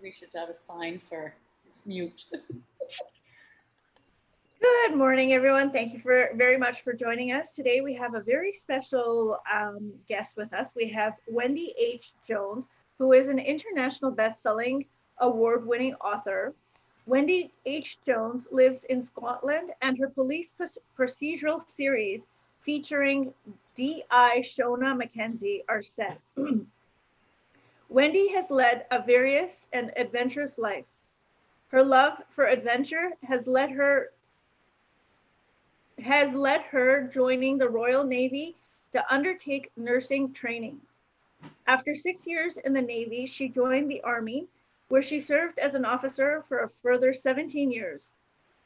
We should have a sign for mute. Good morning, everyone. Thank you very much for joining us. Today we have a very special guest with us. We have Wendy H. Jones, who is an international best-selling, award-winning author. Wendy H. Jones lives in Scotland, and her police procedural series featuring D.I. Shona McKenzie are set. Wendy has led a various and adventurous life. Her love for adventure has led her joining the Royal Navy to undertake nursing training. After 6 years in the Navy, she joined the Army, where she served as an officer for a further 17 years.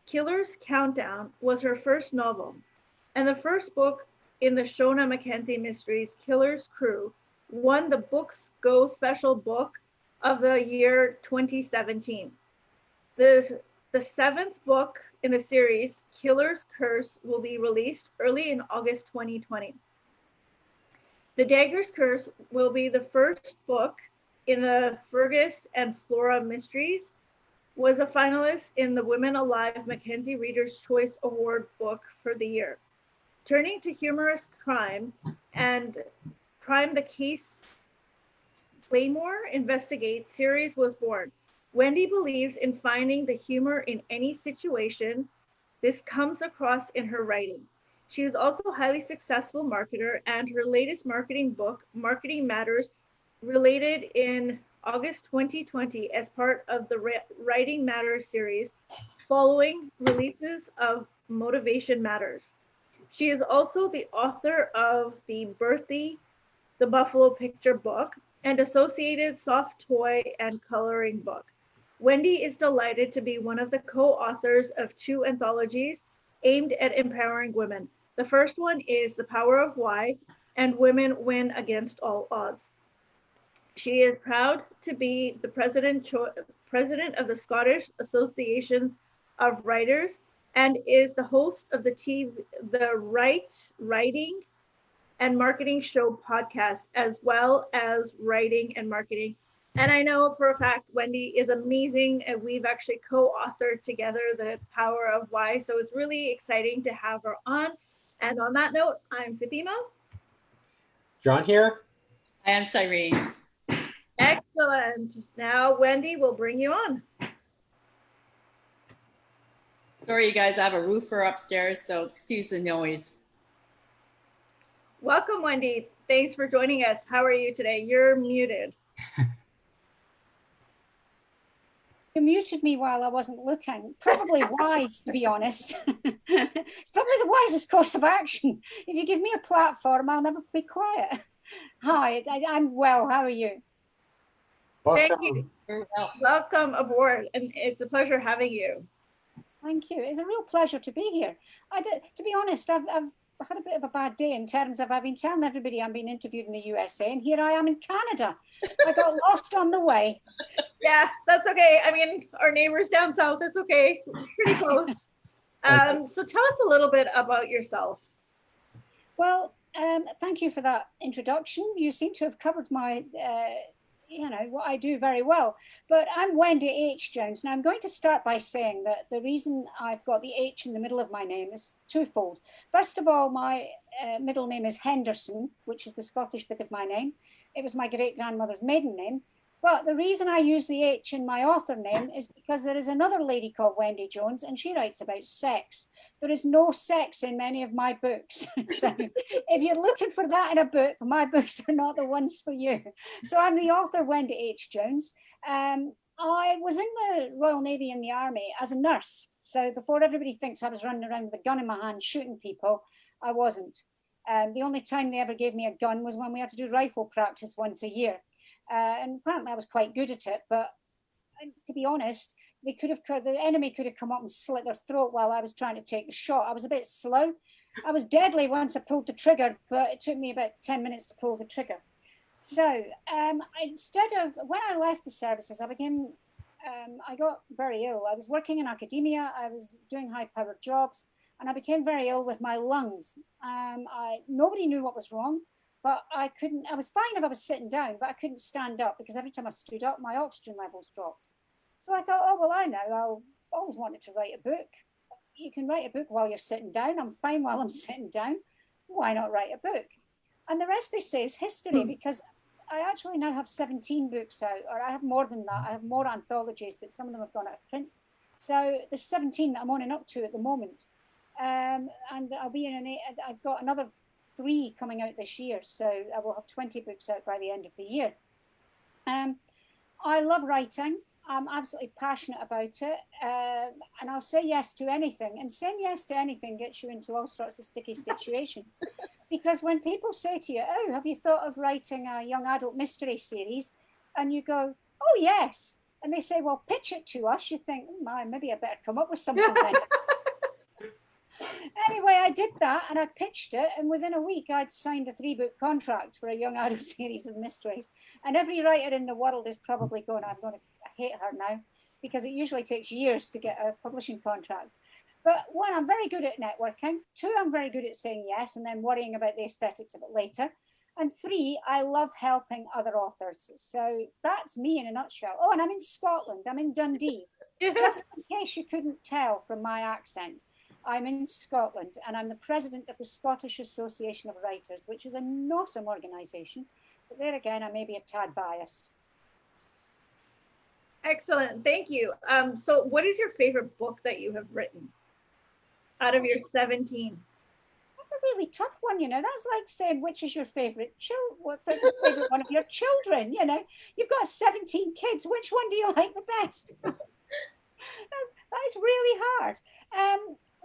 Killer's Countdown was her first novel, and the first book in the Shona McKenzie Mysteries, Killer's Crew, won the Books Go Special Book of the year 2017. The seventh book in the series, Killer's Curse, will be released early in August 2020. The Dagger's Curse will be the first book in the Fergus and Flora Mysteries, was a finalist in the Women Alive Mackenzie Reader's Choice Award book for the year. Turning to humorous crime, the Cass Claymore Investigates series was born. Wendy believes in finding the humor in any situation. This comes across in her writing. She is also a highly successful marketer, and her latest marketing book, Marketing Matters, related in August 2020 as part of the Writing Matters series, following releases of Motivation Matters. She is also the author of the Birthday, the Buffalo Picture book, and associated soft toy and coloring book. Wendy is delighted to be one of the co-authors of two anthologies aimed at empowering women. The first one is The Power of Why and Women Win Against All Odds. She is proud to be the president of the Scottish Association of Writers and is the host of the Writing and Marketing Show podcast, as well as writing and marketing. And I know for a fact Wendy is amazing, and we've actually co-authored together The Power of Why. So it's really exciting to have her on. And on that note, I'm Fatima. John here. I am Cyrene. Excellent. Now Wendy will bring you on. Sorry, you guys, I have a roofer upstairs, so excuse the noise. Welcome, Wendy. Thanks for joining us. How are you today? You're muted. You muted me while I wasn't looking. Probably wise, to be honest. It's probably the wisest course of action. If you give me a platform, I'll never be quiet. Hi, I'm well. How are you? Welcome. Thank you. Welcome aboard, and it's a pleasure having you. Thank you. It's a real pleasure to be here. To be honest, I've had a bit of a bad day in terms of I've been telling everybody I'm being interviewed in the USA, and here I am in Canada. I got lost on the way. Yeah, that's okay. I mean, our neighbors down south, it's okay. Pretty close. So tell us a little bit about yourself. Well, thank you for that introduction. You seem to have covered my, what I do very well. But I'm Wendy H. Jones. Now, I'm going to start by saying that the reason I've got the H in the middle of my name is twofold. First of all, my middle name is Henderson, which is the Scottish bit of my name. It was my great-grandmother's maiden name. But the reason I use the H in my author name is because there is another lady called Wendy Jones, and she writes about sex. There is no sex in many of my books. So if you're looking for that in a book, my books are not the ones for you. So I'm the author, Wendy H. Jones. I was in the Royal Navy and the Army as a nurse. So before everybody thinks I was running around with a gun in my hand shooting people, I wasn't. The only time they ever gave me a gun was when we had to do rifle practice once a year. And apparently I was quite good at it, but to be honest, the enemy could have come up and slit their throat while I was trying to take the shot. I was a bit slow. I was deadly once I pulled the trigger, but it took me about 10 minutes to pull the trigger. So instead of, when I left the services, I got very ill. I was working in academia, I was doing high-powered jobs, and I became very ill with my lungs. Nobody knew what was wrong. but I couldn't, I was fine if I was sitting down, but I couldn't stand up because every time I stood up, my oxygen levels dropped. So I thought, oh, well, I know, I'll always wanted to write a book. You can write a book while you're sitting down. I'm fine while I'm sitting down. Why not write a book? And the rest, they say, is history, because I actually now have 17 books out, or I have more than that. I have more anthologies, but some of them have gone out of print. So there's 17 that I'm on and up to at the moment. And I'll be in I've got another 3 coming out this year. So I will have 20 books out by the end of the year. I love writing. I'm absolutely passionate about it. And I'll say yes to anything. And saying yes to anything gets you into all sorts of sticky situations. Because when people say to you, oh, have you thought of writing a young adult mystery series? And you go, oh, yes. And they say, well, pitch it to us. You think, oh, my, maybe I better come up with something then. Anyway, I did that and I pitched it. And within a week, I'd signed a 3-book contract for a young adult series of mysteries. And every writer in the world is probably going, I'm going to hate her now, because it usually takes years to get a publishing contract. But 1, I'm very good at networking. 2, I'm very good at saying yes and then worrying about the aesthetics of it later. And 3, I love helping other authors. So that's me in a nutshell. Oh, and I'm in Scotland. I'm in Dundee. Just in case you couldn't tell from my accent, I'm in Scotland and I'm the president of the Scottish Association of Writers, which is an awesome organisation. But there again, I may be a tad biased. Excellent, thank you. So what is your favorite book that you have written out of your 17? That's a really tough one, you know. That's like saying, which is your favorite favorite one of your children, you know. You've got 17 kids. Which one do you like the best? That is really hard.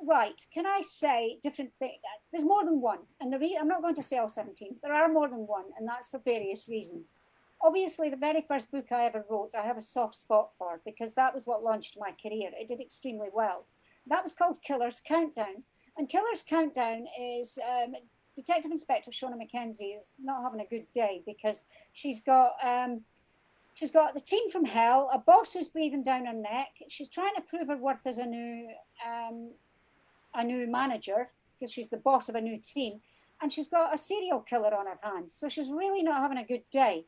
Right, can I say different things? There's more than one. And I'm not going to say all 17. There are more than one, and that's for various reasons. Obviously, the very first book I ever wrote, I have a soft spot for, because that was what launched my career. It did extremely well. That was called Killer's Countdown. And Killer's Countdown is Detective Inspector Shona McKenzie is not having a good day because she's got the team from hell, a boss who's breathing down her neck. She's trying to prove her worth as a new manager because she's the boss of a new team. And she's got a serial killer on her hands. So she's really not having a good day.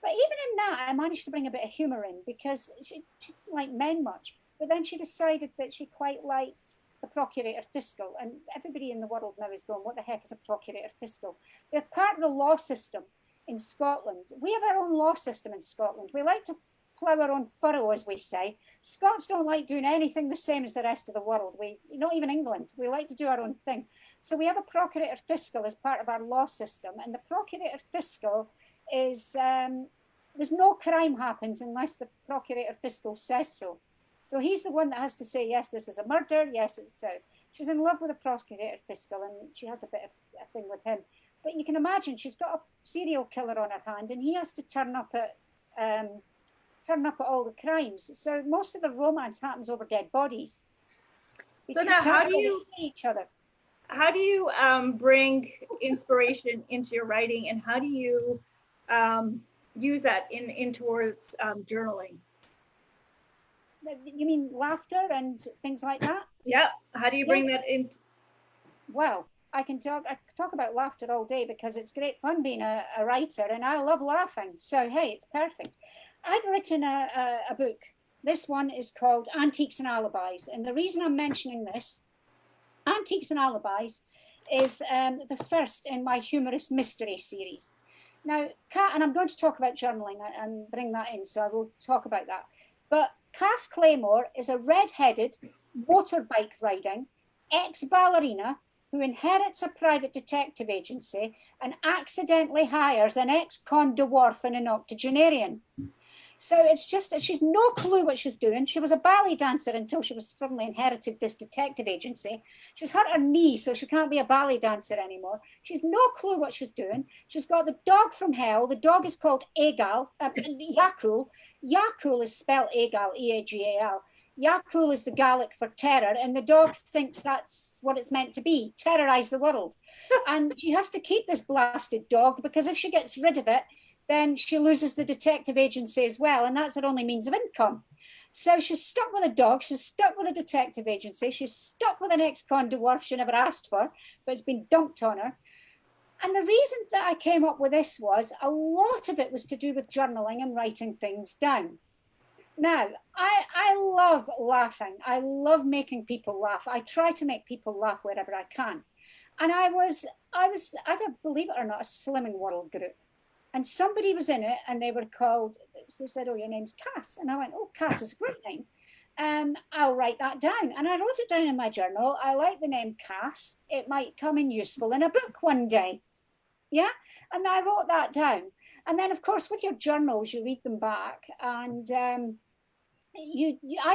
But even in that, I managed to bring a bit of humour in because she didn't like men much. But then she decided that she quite liked the Procurator Fiscal. And everybody in the world now is going, what the heck is a Procurator Fiscal? They're part of the law system in Scotland. We have our own law system in Scotland. We like to plough our own furrow, as we say. Scots don't like doing anything the same as the rest of the world. Not even England. We like to do our own thing. So we have a Procurator Fiscal as part of our law system. And the Procurator Fiscal is, there's no crime happens unless the Procurator Fiscal says so. So he's the one that has to say, yes, this is a murder. Yes, it's so. She's in love with the Procurator Fiscal and she has a bit of a thing with him. But you can imagine she's got a serial killer on her hand and he has to turn up at all the crimes. So most of the romance happens over dead bodies. So now how do you see each other? How do you bring inspiration into your writing, and how do you use that in towards journaling? You mean laughter and things like that? Yeah. How do you bring that in? Well, I can talk about laughter all day because it's great fun being a writer and I love laughing. So, hey, it's perfect. I've written a book. This one is called Antiques and Alibis. And the reason I'm mentioning this, Antiques and Alibis, is the first in my humorous mystery series. Now, and I'm going to talk about journaling and bring that in, so I will talk about that. But Cass Claymore is a red-headed, motorbike riding ex-ballerina who inherits a private detective agency and accidentally hires an ex-con dwarf and an octogenarian. So it's just that she's no clue what she's doing. She was a ballet dancer until she was suddenly inherited this detective agency. She's hurt her knee, so she can't be a ballet dancer anymore. She's no clue what she's doing. She's got the dog from hell. The dog is called Yakul. Yakul is spelled Egal, E-A-G-A-L. Yakul is the Gaelic for terror, and the dog thinks that's what it's meant to be, terrorize the world. And she has to keep this blasted dog because if she gets rid of it, then she loses the detective agency as well, and that's her only means of income. So she's stuck with a dog, she's stuck with a detective agency, she's stuck with an ex-con dwarf she never asked for, but it's been dumped on her. And the reason that I came up with this was a lot of it was to do with journaling and writing things down. Now, I love laughing. I love making people laugh. I try to make people laugh wherever I can. And I don't believe it or not, a Slimming World group. And somebody was in it and they were called, they said, oh, your name's Cass. And I went, oh, Cass is a great name. I'll write that down. And I wrote it down in my journal. I like the name Cass. It might come in useful in a book one day. Yeah. And I wrote that down. And then, of course, with your journals, you read them back. And I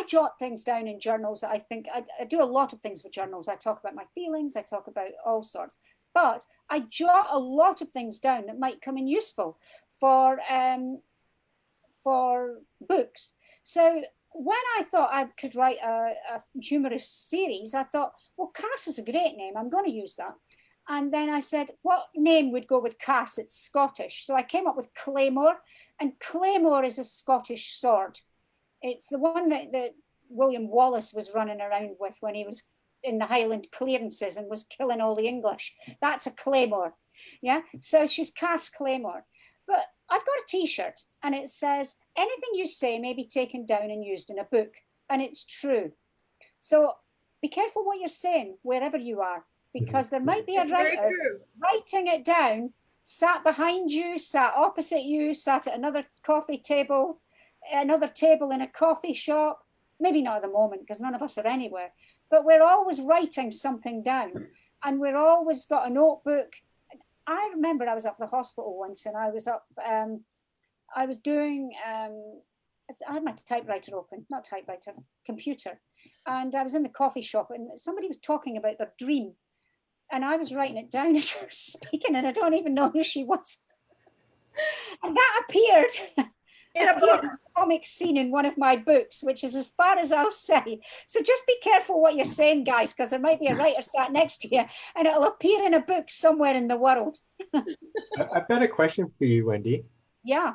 jot things down in journals that I think, I do a lot of things with journals. I talk about my feelings. I talk about all sorts. But I jot a lot of things down that might come in useful for books. So when I thought I could write a humorous series, I thought, well, Cass is a great name. I'm going to use that. And then I said, what name would go with Cass? It's Scottish. So I came up with Claymore. And Claymore is a Scottish sword. It's the one that William Wallace was running around with when he was in the Highland clearances and was killing all the English. That's a Claymore. Yeah. So she's Cass Claymore. But I've got a t-shirt and it says, anything you say may be taken down and used in a book. And it's true. So be careful what you're saying wherever you are, because there might be a writer writing it down, sat behind you, sat opposite you, sat at another coffee table, another table in a coffee shop. Maybe not at the moment because none of us are anywhere. But we're always writing something down and we're always got a notebook. I remember I was up at the hospital once and I was up, I was doing, I had my typewriter open, not typewriter, computer. And I was in the coffee shop and somebody was talking about their dream. And I was writing it down as she was speaking and I don't even know who she was. And that appeared in a comic scene in one of my books, which is as far as I'll say. So just be careful what you're saying, guys, because there might be a writer sat next to you and it'll appear in a book somewhere in the world. I've got a question for you, Wendy. Yeah.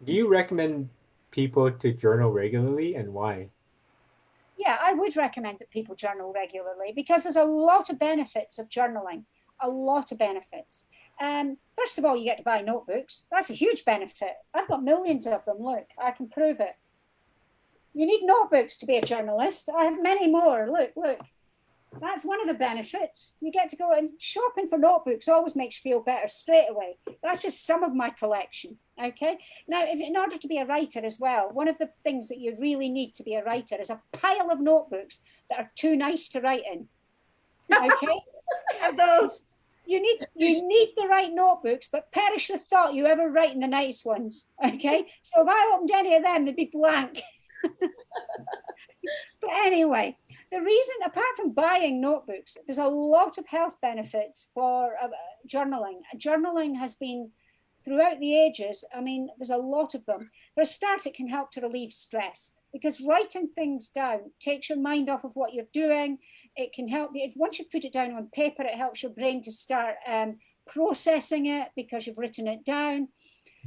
Do you recommend people to journal regularly and why? Yeah, I would recommend that people journal regularly because there's a lot of benefits of journaling, a lot of benefits. First of all, you get to buy notebooks. That's a huge benefit. I've got millions of them. Look, I can prove it. You need notebooks to be a journalist. I have many more. Look. That's one of the benefits. You get to go and shopping for notebooks always makes you feel better straight away. That's just some of my collection. Okay. Now, in order to be a writer as well, one of the things that you really need to be a writer is a pile of notebooks that are too nice to write in. Okay. And those. You need the right notebooks, but perish the thought you ever write in the nice ones. Okay. So if I opened any of them, they'd be blank. But anyway, the reason, apart from buying notebooks, there's a lot of health benefits for journaling. Journaling has been throughout the ages. I mean, there's a lot of them. For a start, it can help to relieve stress because writing things down takes your mind off of what you're doing. It can help you. If once you put it down on paper, it helps your brain to start processing it because you've written it down.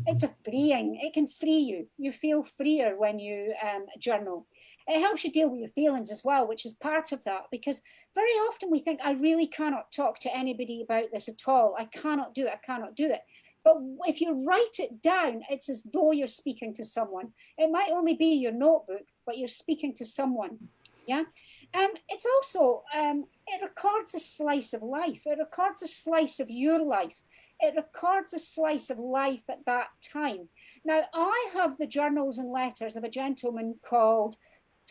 It's a freeing. It can free you. You feel freer when you journal. It helps you deal with your feelings as well, which is part of that, because very often we think, I really cannot talk to anybody about this at all. I cannot do it. I cannot do it. But if you write it down, it's as though you're speaking to someone. It might only be your notebook, but you're speaking to someone. Yeah. It's also, it records a slice of life. It records a slice of your life. It records a slice of life at that time. Now, I have the journals and letters of a gentleman called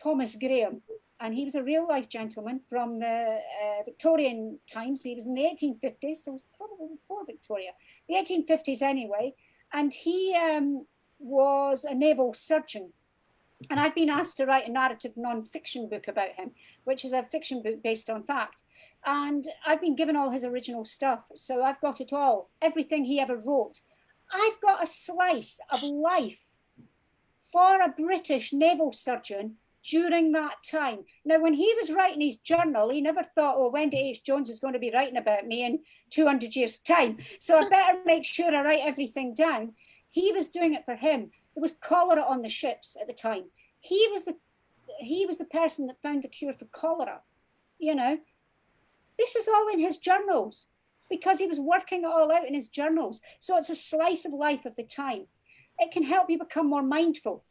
Thomas Graham, and he was a real life gentleman from the Victorian times. He was in the 1850s, so it was probably before Victoria, the 1850s anyway, and he was a naval surgeon. And I've been asked to write a narrative non-fiction book about him, which is a fiction book based on fact. And I've been given all his original stuff, so I've got it all, everything he ever wrote. I've got a slice of life for a British naval surgeon during that time. Now, when he was writing his journal, he never thought, oh, Wendy H. Jones is going to be writing about me in 200 years' time, so I better make sure I write everything down. He was doing it for him. There was cholera on the ships at the time. He was the person that found the cure for cholera. You know, this is all in his journals. because he was working it all out in his journals. So it's a slice of life of the time. It can help you become more mindful.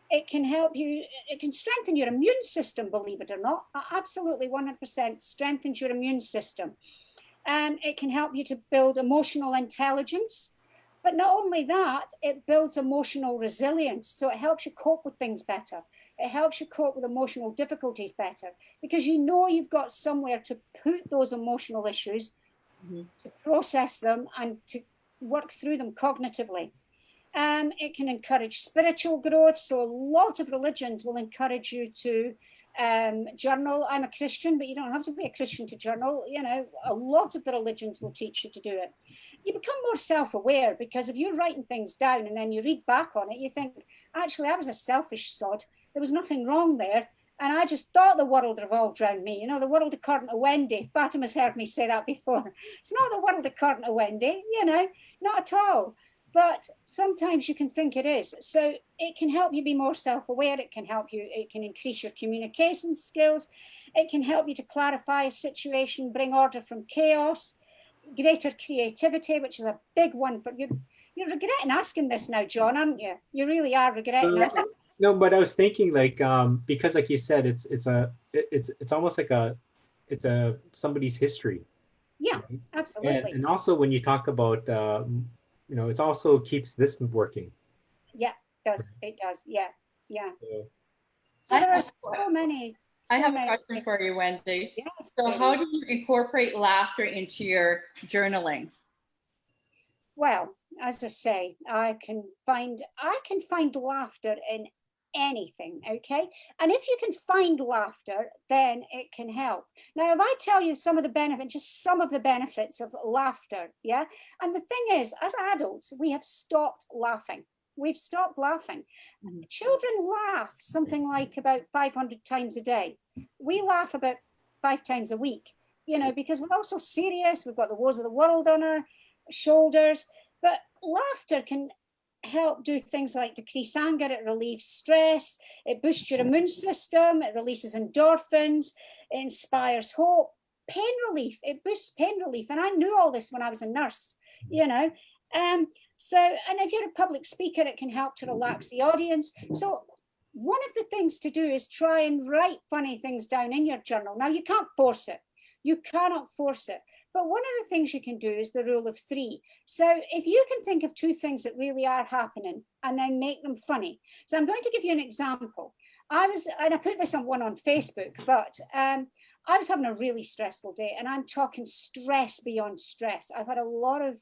It can help you, it can strengthen your immune system, believe it or not. Absolutely 100% strengthens your immune system. It can help you to build emotional intelligence. But not only that, it builds emotional resilience. So it helps you cope with things better. It helps you cope with emotional difficulties better, because you know you've got somewhere to put those emotional issues, to process them and to work through them cognitively. It can encourage spiritual growth. So a lot of religions will encourage you to journal. I'm a Christian, but you don't have to be a Christian to journal. You know, a lot of the religions will teach you to do it. You become more self-aware, because if you're writing things down and then you read back on it, you think, actually, I was a selfish sod. There was nothing wrong there. And I just thought the world revolved around me. You know, the world according to Wendy. Fatima's heard me say that before. It's not the world according to Wendy, you know, not at all. But sometimes you can think it is. So it can help you be more self-aware. It can help you, it can increase your communication skills. It can help you to clarify a situation, bring order from chaos, greater creativity, which is a big one for you. You're regretting asking this now, John, aren't you? You really are regretting asking. No, but I was thinking, like, because like you said, it's almost like it's somebody's history. Yeah, right? absolutely. And also when you talk about, you know, it also keeps this working. Yeah, it does. Yeah, yeah. So So there are so many. I have a question for you, Wendy. Yes, so how do you incorporate laughter into your journaling? Well, as I say, I can find laughter in anything, okay? And if you can find laughter, then it can help. Now, if I tell you some of the benefits, just some of the benefits of laughter, yeah? And the thing is, as adults, we have stopped laughing. We've stopped laughing. Children laugh something like about 500 times a day. We laugh about 5 times a week, you know, because we're also serious. We've got the woes of the world on our shoulders. But laughter can help do things like decrease anger. It relieves stress. It boosts your immune system. It releases endorphins. It inspires hope. Pain relief. It boosts pain relief. And I knew all this when I was a nurse, you know. So, and if you're a public speaker, it can help to relax the audience. So one of the things to do is try and write funny things down in your journal. Now, you can't force it. You cannot force it. But one of the things you can do is the rule of 3. So if you can think of 2 things that really are happening and then make them funny. So I'm going to give you an example. And I put this on Facebook, but I was having a really stressful day, and I'm talking stress beyond stress. I've had a lot of,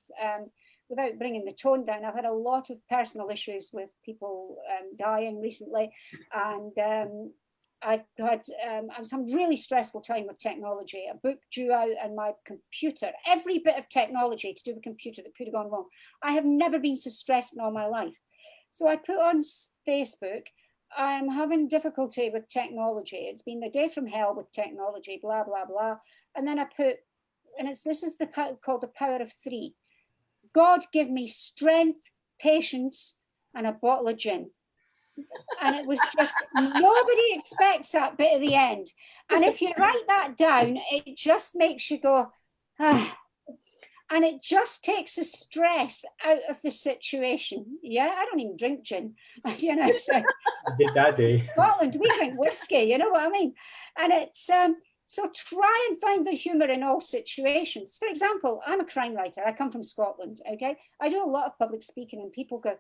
without bringing the tone down, I've had a lot of personal issues with people dying recently. And I've had some really stressful time with technology, a book due out and my computer, every bit of technology to do with computer that could have gone wrong. I have never been so stressed in all my life. So I put on Facebook, I'm having difficulty with technology. It's been the day from hell with technology, blah, blah, blah. And then I put, and this is called the power of 3. God give me strength, patience, and a bottle of gin. And it was just, nobody expects that bit at the end. And if you write that down, it just makes you go, ah. And it just takes the stress out of the situation. Yeah, I don't even drink gin, you know. So did that day. In Scotland, we drink whiskey, you know what I mean? And it's, so try and find the humour in all situations. For example, I'm a crime writer. I come from Scotland, okay? I do a lot of public speaking, and people go,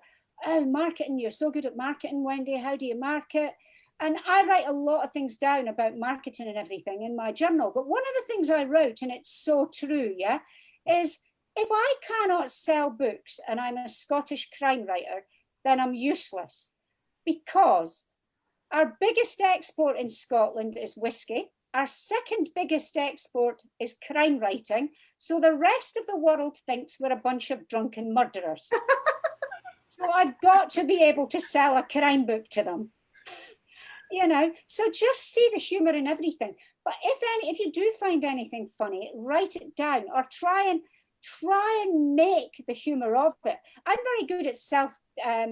oh, marketing, you're so good at marketing, Wendy. How do you market? And I write a lot of things down about marketing and everything in my journal. But one of the things I wrote, and it's so true, yeah, is if I cannot sell books and I'm a Scottish crime writer, then I'm useless, because our biggest export in Scotland is whiskey. Our second biggest export is crime writing. So the rest of the world thinks we're a bunch of drunken murderers. So I've got to be able to sell a crime book to them. You know, so just see the humor in everything. But if you do find anything funny, write it down, or try and make the humor of it. I'm very good at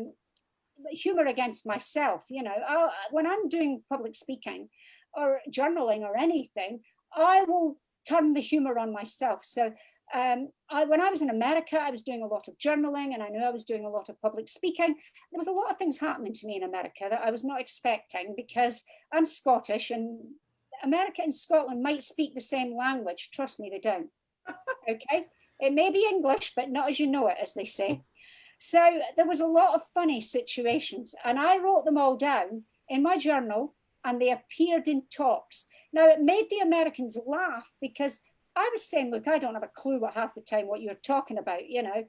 humor against myself. You know, when I'm doing public speaking or journaling or anything, I will turn the humor on myself. So when I was in America, I was doing a lot of journaling, and I knew I was doing a lot of public speaking. There was a lot of things happening to me in America that I was not expecting, because I'm Scottish, and America and Scotland might speak the same language. Trust me, they don't. Okay, it may be English, but not as you know it, as they say. So there was a lot of funny situations, and I wrote them all down in my journal, and they appeared in talks. Now, it made the Americans laugh, because I was saying, look, I don't have a clue what half the time what you're talking about, you know,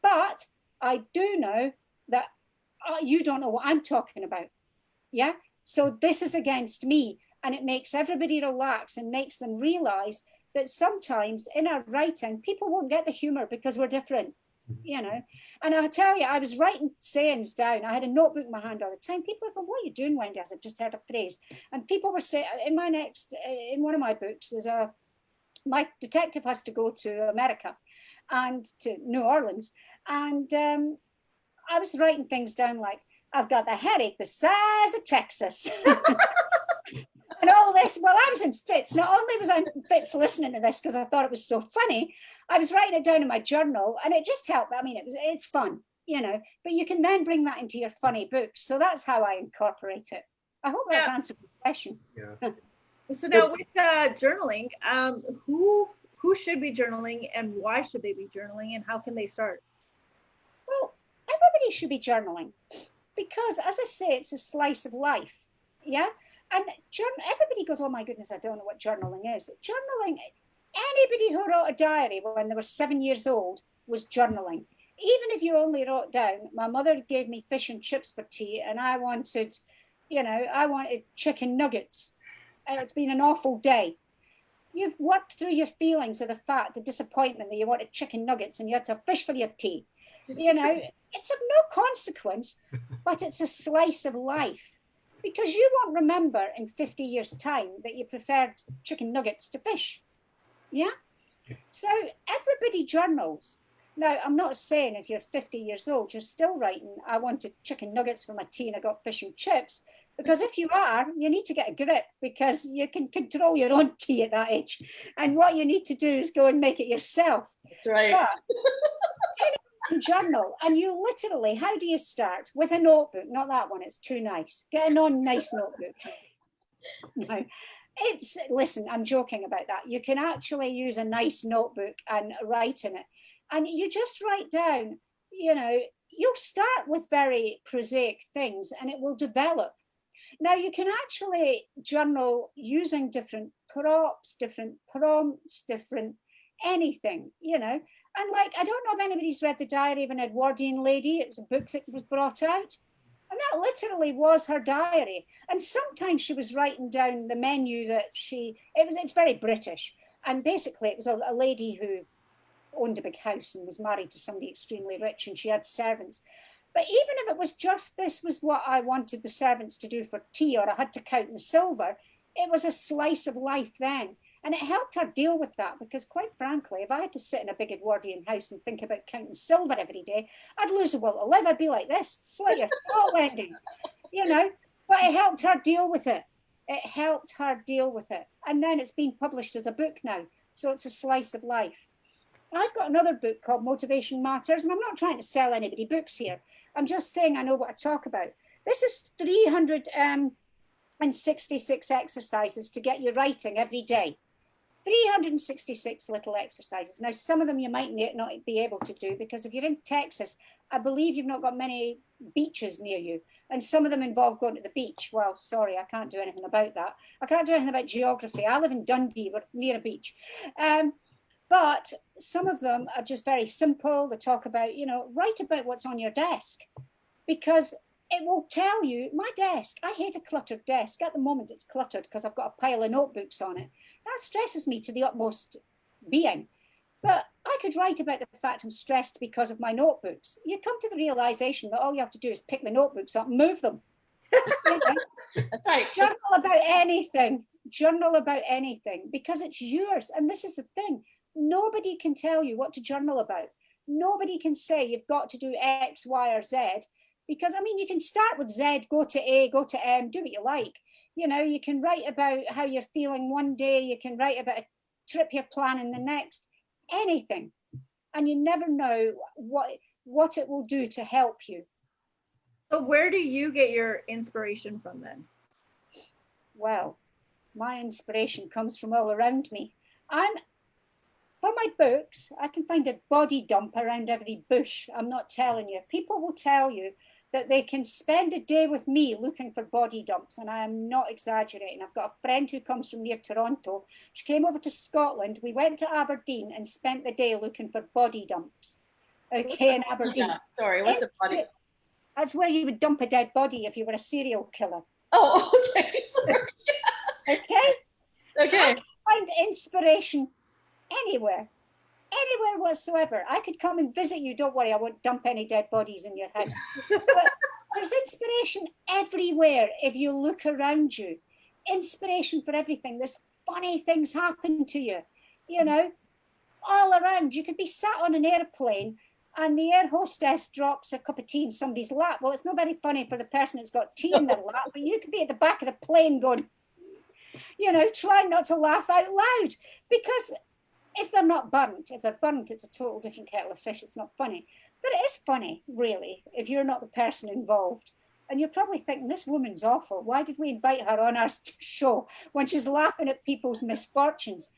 but I do know that you don't know what I'm talking about. Yeah. So this is against me. And it makes everybody relax and makes them realize that sometimes in our writing, people won't get the humor because we're different, you know. And I'll tell you, I was writing sayings down. I had a notebook in my hand all the time. People were going, what are you doing, Wendy? I've just heard a phrase. And people were saying, in one of my books, my detective has to go to America and to New Orleans. And I was writing things down like, I've got the headache the size of Texas. And all this, well, I was in fits. Not only was I in fits listening to this because I thought it was so funny, I was writing it down in my journal, and it just helped. I mean, it's fun, you know, but you can then bring that into your funny books. So that's how I incorporate it. I hope that's answered the question. Yeah. So now with journaling, who should be journaling, and why should they be journaling, and how can they start? Well, everybody should be journaling, because, as I say, it's a slice of life. Yeah. And everybody goes, oh my goodness, I don't know what journaling is. Journaling, anybody who wrote a diary when they were 7 years old was journaling. Even if you only wrote down, my mother gave me fish and chips for tea, and I wanted chicken nuggets. It's been an awful day. You've worked through your feelings of the fact, the disappointment that you wanted chicken nuggets and you had to have fish for your tea. You know, it's of no consequence, but it's a slice of life. Because you won't remember in 50 years' time that you preferred chicken nuggets to fish. Yeah? So everybody journals. Now, I'm not saying if you're 50 years old, you're still writing, I wanted chicken nuggets for my tea and I got fish and chips. Because if you are, you need to get a grip, because you can control your own tea at that age. And what you need to do is go and make it yourself. That's right. But journal, and you literally, how do you start? With a notebook? Not that one, it's too nice. Get a non-nice notebook. No, listen, I'm joking about that. You can actually use a nice notebook and write in it, and you just write down, you know, you'll start with very prosaic things and it will develop. Now you can actually journal using different props, different prompts, different anything, you know. And like, I don't know if anybody's read The Diary of an Edwardian Lady. It was a book that was brought out. And that literally was her diary. And sometimes she was writing down the menu that it's very British. And basically it was a lady who owned a big house and was married to somebody extremely rich, and she had servants. But even if it was just, this was what I wanted the servants to do for tea, or I had to count the silver, it was a slice of life then. And it helped her deal with that, because quite frankly, if I had to sit in a big Edwardian house and think about counting silver every day, I'd lose the will to live. I'd be like this, slit your throat, Wendy, you know. But it helped her deal with it. It helped her deal with it. And then it's been published as a book now. So it's a slice of life. I've got another book called Motivation Matters, and I'm not trying to sell anybody books here. I'm just saying I know what I talk about. This is 366 exercises to get you writing every day. 366 little exercises. Now, some of them you might not be able to do, because if you're in Texas, I believe you've not got many beaches near you. And some of them involve going to the beach. Well, sorry, I can't do anything about that. I can't do anything about geography. I live in Dundee, we're near a beach. But some of them are just very simple. They talk about, you know, write about what's on your desk, because it will tell you, my desk, I hate a cluttered desk. At the moment, it's cluttered because I've got a pile of notebooks on it. That stresses me to the utmost being. But I could write about the fact I'm stressed because of my notebooks. You come to the realization that all you have to do is pick the notebooks up and move them. You know? That's right. Journal about anything. Journal about anything, because it's yours. And this is the thing. Nobody can tell you what to journal about. Nobody can say you've got to do X, Y, or Z. Because, I mean, you can start with Z, go to A, go to M, do what you like. You know, you can write about how you're feeling one day. You can write about a trip you're planning the next, anything. And you never know what it will do to help you. So where do you get your inspiration from then? Well, my inspiration comes from all around me. For my books, I can find a body dump around every bush. I'm not telling you. People will tell you that they can spend a day with me looking for body dumps, and I am not exaggerating. I've got a friend who comes from near Toronto. She came over to Scotland. We went to Aberdeen and spent the day looking for body dumps. Okay, in Aberdeen. Yeah, sorry, what's a body? That's where you would dump a dead body if you were a serial killer. Oh, okay. Sorry. Okay? Okay. I can find inspiration anywhere whatsoever. I could come and visit you. Don't worry, I won't dump any dead bodies in your house. But there's inspiration everywhere if you look around you. Inspiration for everything. There's funny things happen to you, you know, all around. You could be sat on an airplane and the air hostess drops a cup of tea in somebody's lap. Well, it's not very funny for the person that's got tea in their lap, but you could be at the back of the plane going, you know, trying not to laugh out loud, because if they're burnt, it's a total different kettle of fish. It's not funny. But it is funny, really, if you're not the person involved. And you're probably thinking, this woman's awful. Why did we invite her on our show when she's laughing at people's misfortunes?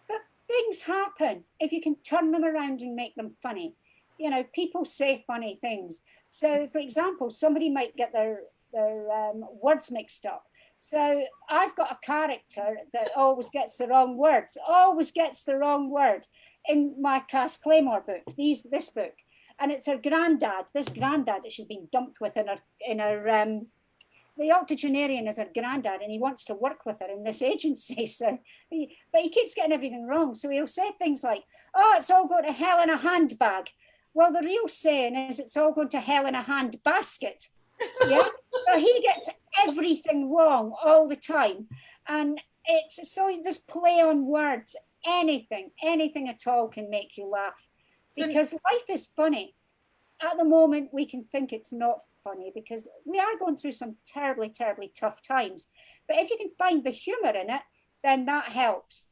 But things happen if you can turn them around and make them funny. You know, people say funny things. So, for example, somebody might get their words mixed up. So I've got a character that always gets the wrong word in my Cass Claymore book, this book. And it's her granddad, this granddad that she's been dumped with the octogenarian is her granddad, and he wants to work with her in this agency. So, but he keeps getting everything wrong. So he'll say things like, oh, it's all going to hell in a handbag. Well, the real saying is it's all going to hell in a hand basket. Yeah, so he gets everything wrong all the time, and it's so this play on words. Anything at all can make you laugh, because life is funny. At the moment, we can think it's not funny because we are going through some terribly, terribly tough times. But if you can find the humor in it, then that helps.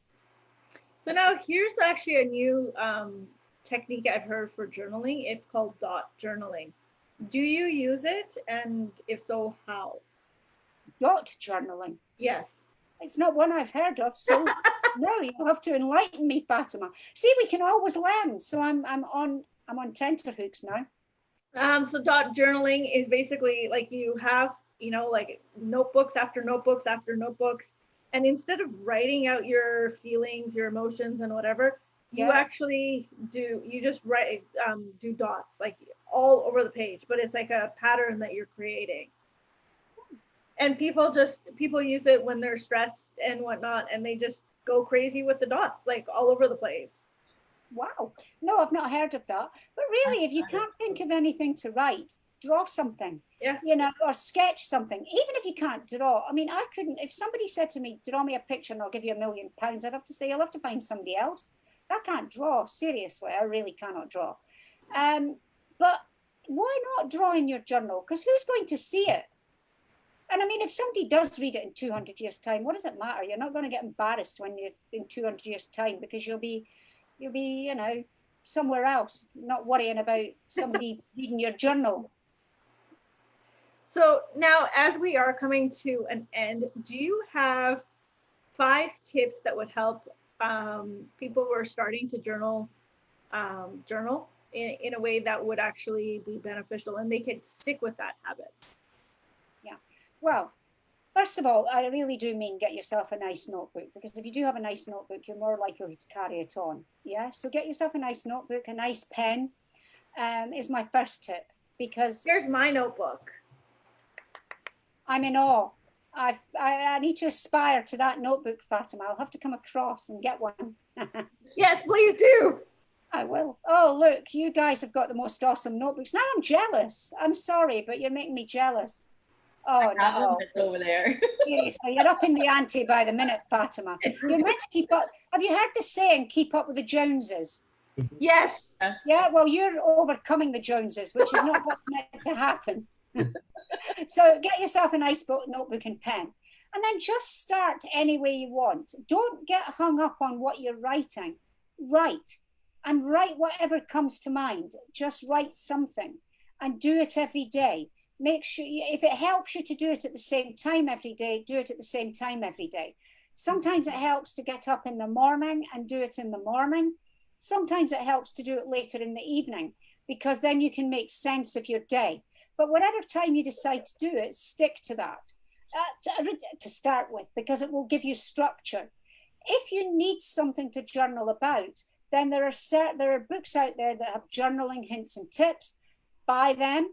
So now here's actually a new technique I've heard for journaling. It's called dot journaling. Do you use it? And if so, how? Dot journaling? Yes. It's not one I've heard of, so no, you'll have to enlighten me, Fatima. See, we can always learn. So I'm on tenterhooks now. So dot journaling is basically like you have, you know, like notebooks after notebooks after notebooks. And instead of writing out your feelings, your emotions and whatever, you actually just write, do dots like all over the page, but it's like a pattern that you're creating. And people use it when they're stressed and whatnot, and they just go crazy with the dots, like all over the place. Wow. No, I've not heard of that. But really, if you can't think of anything to write, draw something. Yeah. You know, or sketch something. Even if you can't draw. I mean, I couldn't, if somebody said to me, draw me a picture and I'll give you £1 million, I'd have to say, I'll have to find somebody else. I can't draw, seriously, I really cannot draw. But why not draw in your journal? Because who's going to see it? And I mean, if somebody does read it in 200 years' time, what does it matter? You're not going to get embarrassed when you're in 200 years' time, because you'll be, you know, somewhere else, not worrying about somebody reading your journal. So now, as we are coming to an end, do you have 5 tips that would help people who are starting to journal in a way that would actually be beneficial and they could stick with that habit? Yeah, well, first of all, I really do mean get yourself a nice notebook, because if you do have a nice notebook, you're more likely to carry it on. Yeah, so get yourself a nice notebook, a nice pen is my first tip, because here's my notebook. I'm in awe. I need to aspire to that notebook, Fatima. I'll have to come across and get one. Yes, please do. I will. Oh, look, you guys have got the most awesome notebooks. Now I'm jealous. I'm sorry, but you're making me jealous. Oh, no. Over there. Seriously, you're up in the ante by the minute, Fatima. You're meant to keep up. Have you heard the saying, keep up with the Joneses? Yes. Yeah, well, you're overcoming the Joneses, which is not what's meant to happen. So get yourself a nice notebook and pen. And then just start any way you want. Don't get hung up on what you're writing. Write, and write whatever comes to mind. Just write something and do it every day. Make sure, if it helps you to do it at the same time every day, do it at the same time every day. Sometimes it helps to get up in the morning and do it in the morning. Sometimes it helps to do it later in the evening, because then you can make sense of your day. But whatever time you decide to do it, stick to that to start with, because it will give you structure. If you need something to journal about, then there are books out there that have journaling hints and tips. Buy them,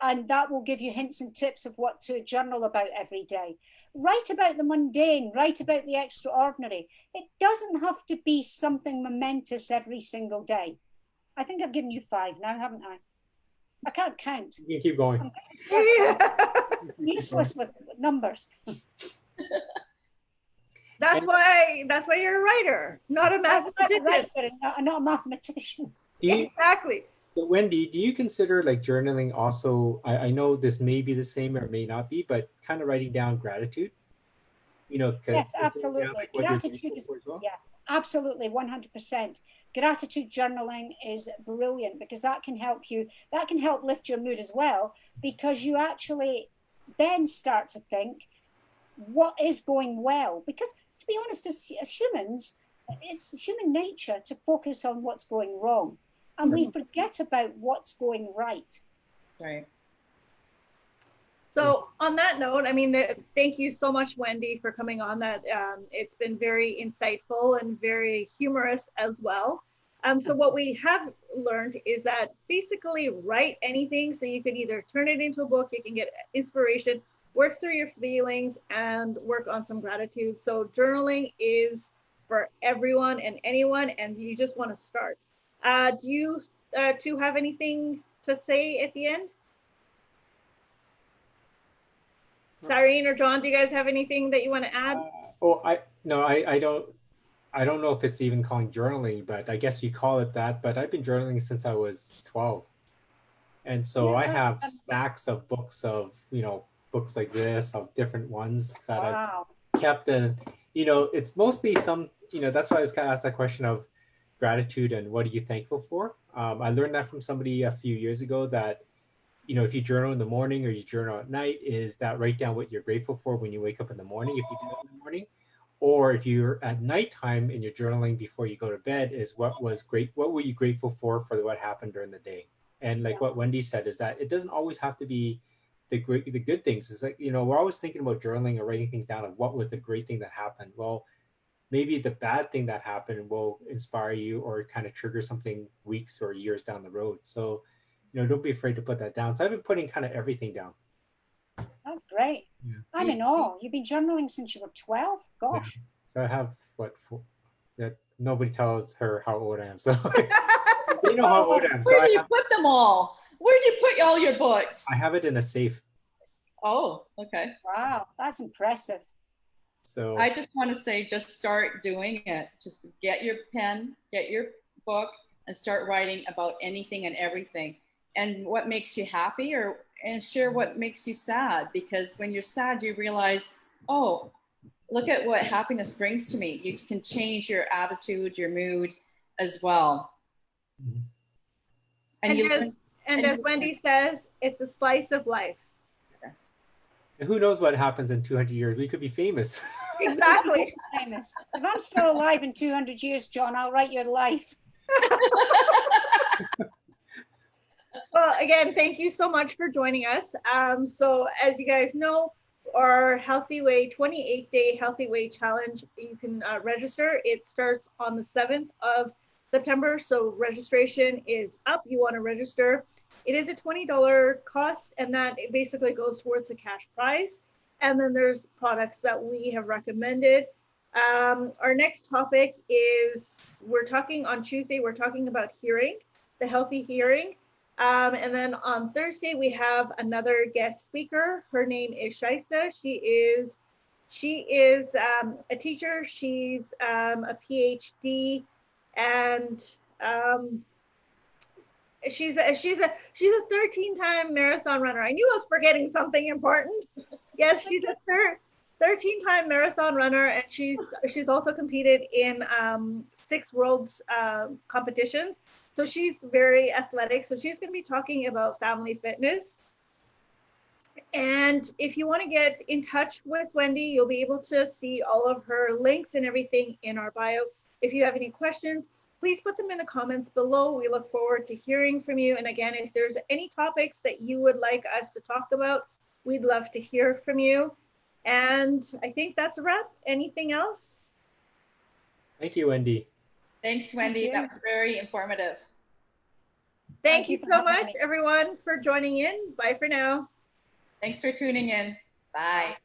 and that will give you hints and tips of what to journal about every day. Write about the mundane, write about the extraordinary. It doesn't have to be something momentous every single day. I think I've given you 5 now, haven't I? I can't count. You can keep going. I'm useless with numbers. That's why you're a writer, not a mathematician. Not a mathematician. Exactly. So Wendy, do you consider like journaling also, I know this may be the same or may not be, but kind of writing down gratitude? You know, yes, absolutely. Gratitude is, well? yeah, absolutely, 100%. Gratitude journaling is brilliant, because that can help lift your mood as well, because you actually then start to think, what is going well? Because to be honest, as humans, it's human nature to focus on what's going wrong, and we forget about what's going right. Right. So on that note, I mean, thank you so much, Wendy, for coming on. That it's been very insightful and very humorous as well. So what we have learned is that basically write anything, so you can either turn it into a book, you can get inspiration, work through your feelings, and work on some gratitude. So journaling is for everyone and anyone, and you just want to start. Do you two have anything to say at the end? Cyrene or John, do you guys have anything that you want to add? I don't know if it's even calling journaling, but I guess you call it that. But I've been journaling since I was 12. And so I have stacks of books books like this, of different ones that I've kept. And, it's mostly that's why I was kind of asked that question of gratitude and what are you thankful for? I learned that from somebody a few years ago that, if you journal in the morning or you journal at night, is that write down what you're grateful for when you wake up in the morning, if you do it in the morning. Or if you're at nighttime and you're journaling before you go to bed, is what were you grateful for what happened during the day? And like what Wendy said, is that it doesn't always have to be the good things. It's like, we're always thinking about journaling or writing things down of what was the great thing that happened. Well, maybe the bad thing that happened will inspire you or kind of trigger something weeks or years down the road. So, don't be afraid to put that down. So I've been putting kind of everything down. That's great. Yeah. I'm in awe. You've been journaling since you were 12? Gosh. Yeah. So I have that nobody tells her how old I am. So you know how old I am. Where do you put them all? Where do you put all your books? I have it in a safe. Oh, okay. Wow, that's impressive. So I just want to say, just start doing it. Just get your pen, get your book, and start writing about anything and everything. And what makes you happy, and share what makes you sad. Because when you're sad, you realize, oh, look at what happiness brings to me. You can change your attitude, your mood as well. Mm-hmm. And as Wendy says, it's a slice of life. Yes. And who knows what happens in 200 years? We could be famous. Exactly. Famous. If I'm still alive in 200 years, John, I'll write your life. Well, again, thank you so much for joining us. So as you guys know, our Healthy Way 28-day Healthy Way Challenge, you can register. It starts on the 7th of September. So registration is up. You want to register. It is a $20 cost, and that basically goes towards the cash prize. And then there's products that we have recommended. Our next topic is, we're talking on Tuesday, we're talking about hearing, the healthy hearing. And then on Thursday, we have another guest speaker. Her name is Shaista. She is a teacher. She's a PhD, and she's a 13-time marathon runner. I knew I was forgetting something important. Yes, she's a 13-time marathon runner, and she's also competed in 6 world competitions. So she's very athletic. So she's going to be talking about family fitness. And if you want to get in touch with Wendy, you'll be able to see all of her links and everything in our bio. If you have any questions, please put them in the comments below. We look forward to hearing from you. And again, if there's any topics that you would like us to talk about, we'd love to hear from you. And I think that's a wrap. Anything else? Thank you, Wendy. Thanks, Wendy. That was very informative. Thank you for so having much, me. everyone, for joining in. Bye for now. Thanks for tuning in. Bye.